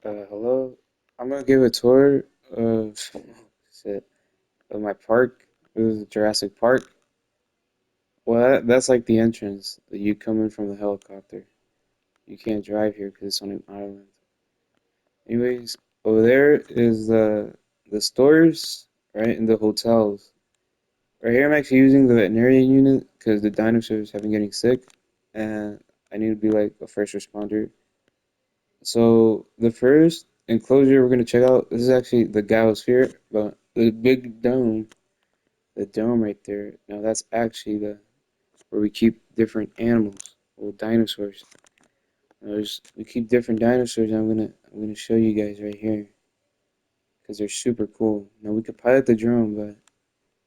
Hello. I'm gonna give a tour of shit, of my park. This is Jurassic Park. Well, that's like the entrance. You come in from the helicopter. You can't drive here because it's on an island. Anyways, over there is the stores, right, and the hotels. Right here, I'm actually using the veterinarian unit because the dinosaurs have been getting sick, and I need to be like a first responder. So the first enclosure we're gonna check out, this is actually the Gallowsphere, but the big dome, the dome right there. Now that's actually the where we keep different animals, or dinosaurs. Now we keep different dinosaurs. I'm gonna show you guys right here because they're super cool. Now we could pilot the drone, but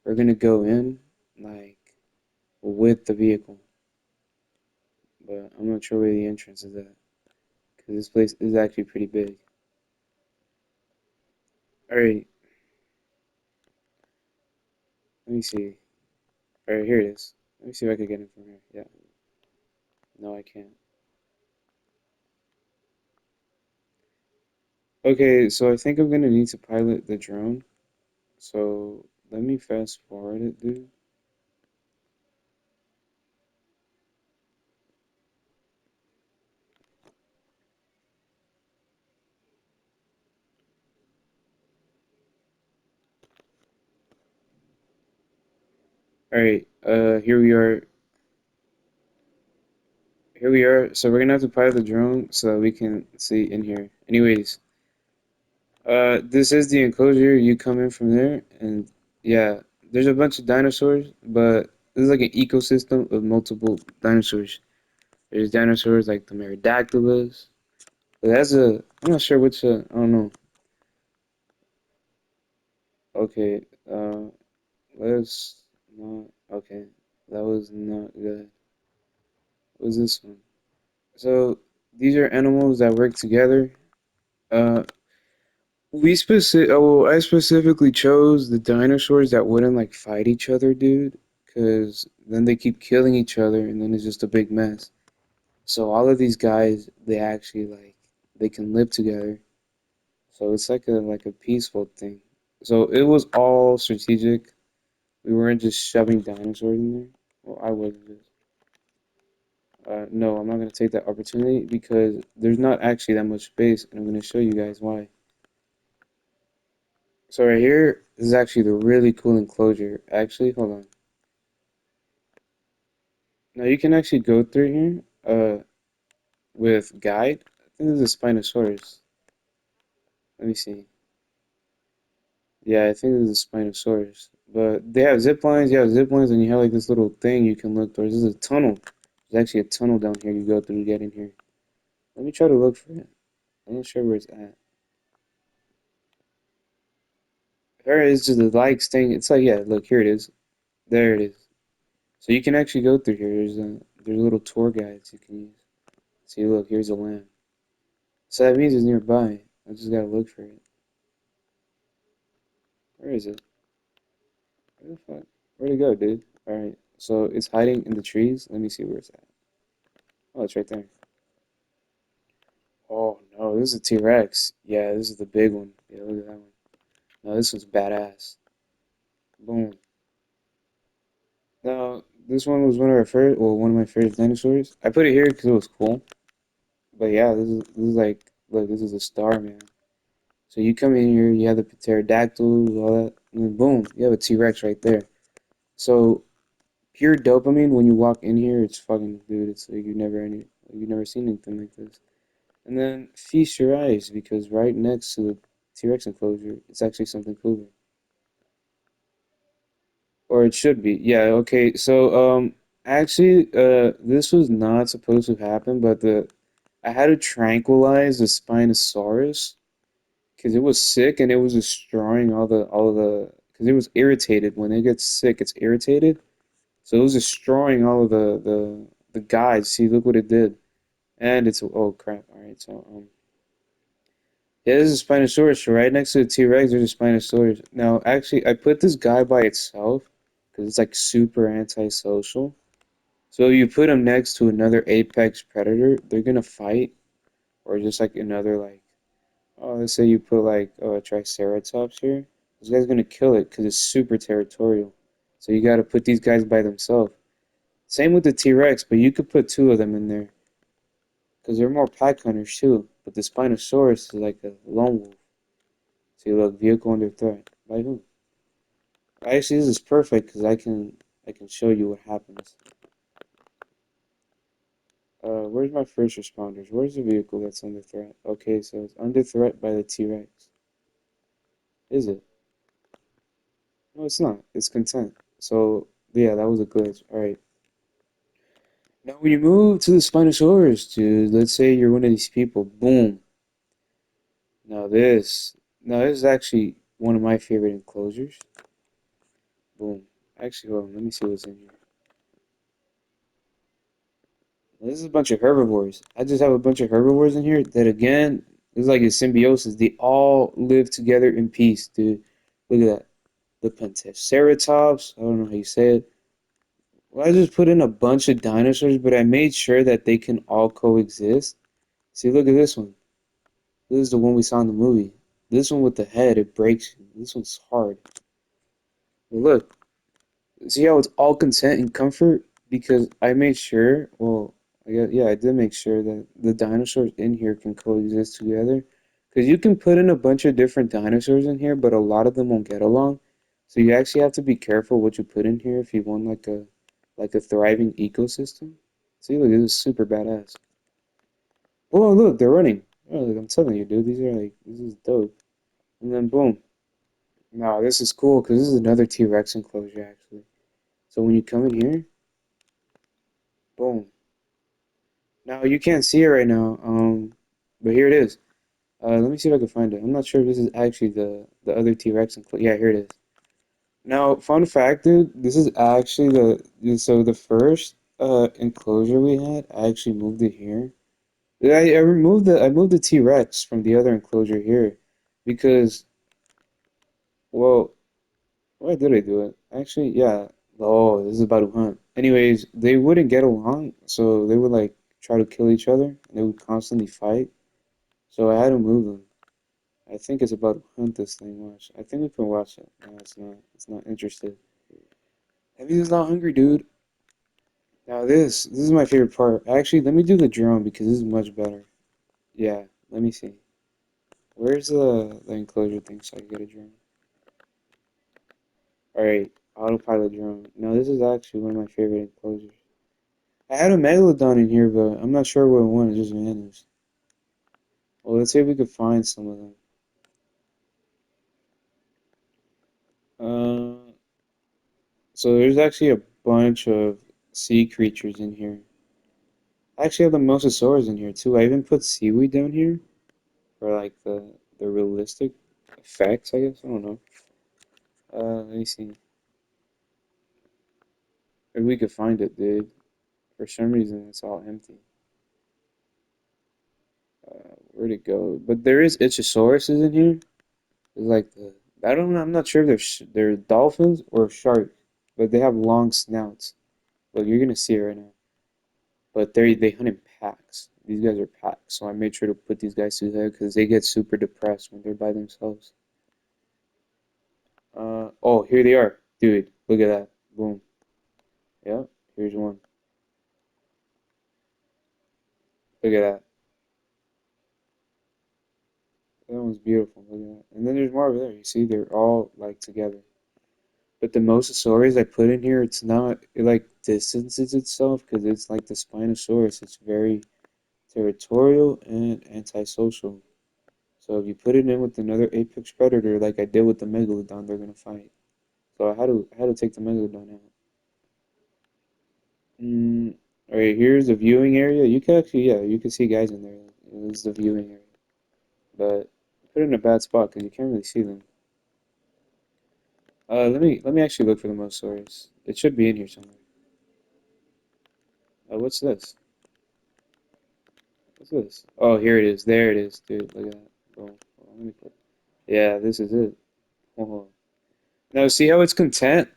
we're gonna go in like with the vehicle. But I'm not sure where the entrance is at because this place is actually pretty big. All right, let me see. All right, here it is. Let me see if I can get in from here. Yeah. No, I can't. Okay, so I think I'm gonna need to pilot the drone. So let me fast forward it, dude. All right, here we are. Here we are. So we're gonna have to pilot the drone so that we can see in here. Anyways, this is the enclosure. You come in from there, and yeah, there's a bunch of dinosaurs, but this is like an ecosystem of multiple dinosaurs. There's dinosaurs like the Pterodactylus. That's a. I'm not sure which. I don't know. Okay. Let's not. Okay, that was not good. What was this one? So these are animals that work together. Uh, I specifically chose the dinosaurs that wouldn't like fight each other, dude, because then they keep killing each other, and then it's just a big mess. So all of these guys, they actually like they can live together. So it's like a peaceful thing. So it was all strategic. We weren't just shoving dinosaurs in there. Well, I wasn't just. No, I'm not going to take that opportunity because there's not actually that much space, and I'm going to show you guys why. So right here, this is actually the really cool enclosure. Actually, hold on. Now you can actually go through here with guide. I think this is a Spinosaurus. Let me see. Yeah, I think this is a Spinosaurus. But they have zip lines, and you have like this little thing you can look towards. This is a tunnel. There's actually a tunnel down here you go through to get in here. Let me try to look for it. I'm not sure where it's at. There it is, just the likes thing. It's like, yeah, look, here it is. There it is. So you can actually go through here. There's little tour guides you can use. See, look, here's a lamp. So that means it's nearby. I just gotta look for it. Where is it? Where the fuck? Where'd it go, dude? Alright, so it's hiding in the trees. Let me see where it's at. Oh, it's right there. Oh, no, this is a T-Rex. Yeah, this is the big one. Yeah, look at that one. No, this one's badass. Boom. Now, this one was one of our first, well, one of my favorite dinosaurs. I put it here because it was cool. But yeah, this is like, look, this is a star, man. So you come in here, you have the pterodactyls, all that, and then boom, you have a T-Rex right there. So pure dopamine when you walk in here, it's fucking dude. It's like you've never seen anything like this. And then feast your eyes because right next to the T-Rex enclosure, it's actually something cooler, or it should be. Yeah, okay. So actually, this was not supposed to happen, but the I had to tranquilize the Spinosaurus because it was sick and it was destroying all the because it was irritated. When it gets sick, it's irritated. So it was destroying all of the guides. See, look what it did. And it's oh crap. All right, so yeah, this is a Spinosaurus. So right next to the T-Rex, there's a Spinosaurus. Now, actually, I put this guy by itself because it's like super antisocial. So you put him next to another apex predator, they're gonna fight, or just like another like Oh, let's say you put like a Triceratops here. This guy's gonna kill it because it's super territorial. So you gotta put these guys by themselves. Same with the T-Rex, but you could put two of them in there because they're more pack hunters too. But the Spinosaurus is like a lone wolf. See, look, vehicle under threat. By who? Actually, this is perfect because I can show you what happens. Where's my first responders? Where's the vehicle that's under threat? Okay, so it's under threat by the T-Rex. Is it? No, it's not. It's content. So yeah, that was a glitch. All right. Now when you move to the Spinosaurus, dude, let's say you're one of these people. Boom. Now this. Now this is actually one of my favorite enclosures. Boom. Actually, hold on. Let me see what's in here. This is a bunch of herbivores. I just have a bunch of herbivores in here that again is like a symbiosis. They all live together in peace, dude. Look at that. The Pentaceratops. I don't know how you say it. Well, I just put in a bunch of dinosaurs, but I made sure that they can all coexist. See, look at this one. This is the one we saw in the movie. This one with the head, it breaks you. This one's hard. But look, see how it's all content and comfort? Because I made sure, well, yeah, I did make sure that the dinosaurs in here can coexist together. Because you can put in a bunch of different dinosaurs in here, but a lot of them won't get along. So you actually have to be careful what you put in here if you want like a thriving ecosystem. See, look, this is super badass. Oh, look, they're running. Oh, look, I'm telling you, dude, this is dope. And then boom. Now this is cool because this is another T-Rex enclosure actually. So when you come in here, boom. Now you can't see it right now, but here it is. Let me see if I can find it. I'm not sure if this is actually the other T-Rex enclosure. Yeah, here it is. Now, fun fact, dude, this is actually the first enclosure we had. I actually moved it here. I moved the T-Rex from the other enclosure here because well, why did I do it? Actually, yeah. Oh, this is about to hunt. Anyways, they wouldn't get along, so they would like try to kill each other, and they would constantly fight. So I had to move them. I think it's about to hunt this thing. Watch. I think we can watch it. No, it's not. It's not interested. Heavy is not hungry, dude. Now this is my favorite part. Actually, let me do the drone because this is much better. Yeah, let me see. Where's the enclosure thing so I can get a drone? All right, autopilot drone. Now this is actually one of my favorite enclosures. I had a megalodon in here, but I'm not sure what one. It just vanished. Well, let's see if we could find some of them. Uh, so there's actually a bunch of sea creatures in here. I actually have the mosasaurs in here too. I even put seaweed down here for like the realistic effects, I guess. I don't know. Let me see if we could find it, dude. For some reason, it's all empty. Where'd it go? But there is Ichthysauruses in here. It's like I don't know. I'm not sure if they're dolphins or sharks, but they have long snouts. Look, you're gonna see it right now. But they hunt in packs. These guys are packs, so I made sure to put these guys together because they get super depressed when they're by themselves. Oh, here they are, dude. Look at that. Boom. Yeah, here's one. Look at that. That one's beautiful. Look at that. And then there's more over there. You see, they're all like together. But the Mosasaurus I put in here, it's not, it like distances itself because it's like the Spinosaurus. It's very territorial and antisocial. So if you put it in with another apex predator, like I did with the Megalodon, they're gonna fight. So I had to take the Megalodon out. Mm, all right, here's the viewing area. You can actually, yeah, you can see guys in there. This is the viewing area, but put it in a bad spot because you can't really see them. Let me actually look for the Mosasaurus. It should be in here somewhere. What's this? What's this? Oh, here it is. There it is, dude. Look at that. Boom. Hold on, let me put. Yeah, this is it. Hold on. Now, see how it's content?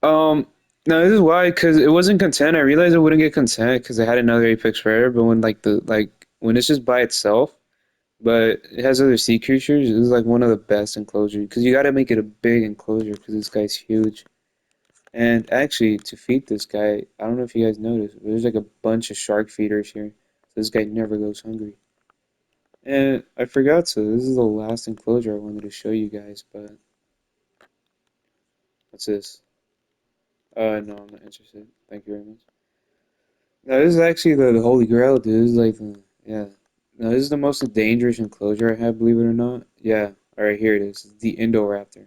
Um, no, this is why, because it wasn't content. I realized it wouldn't get content because I had another Apex Predator, but when like when it's just by itself, But it has other sea creatures. This is like one of the best enclosures because you got to make it a big enclosure because this guy's huge. And actually, to feed this guy, I don't know if you guys noticed, but there's like a bunch of shark feeders here. So this guy never goes hungry. And I forgot to, this is the last enclosure I wanted to show you guys, but what's this? No, I'm not interested. Thank you very much. No, this is actually the Holy Grail, dude. This is like, yeah. No, this is the most dangerous enclosure I have, believe it or not. Yeah. All right, here it is. It's the Indoraptor.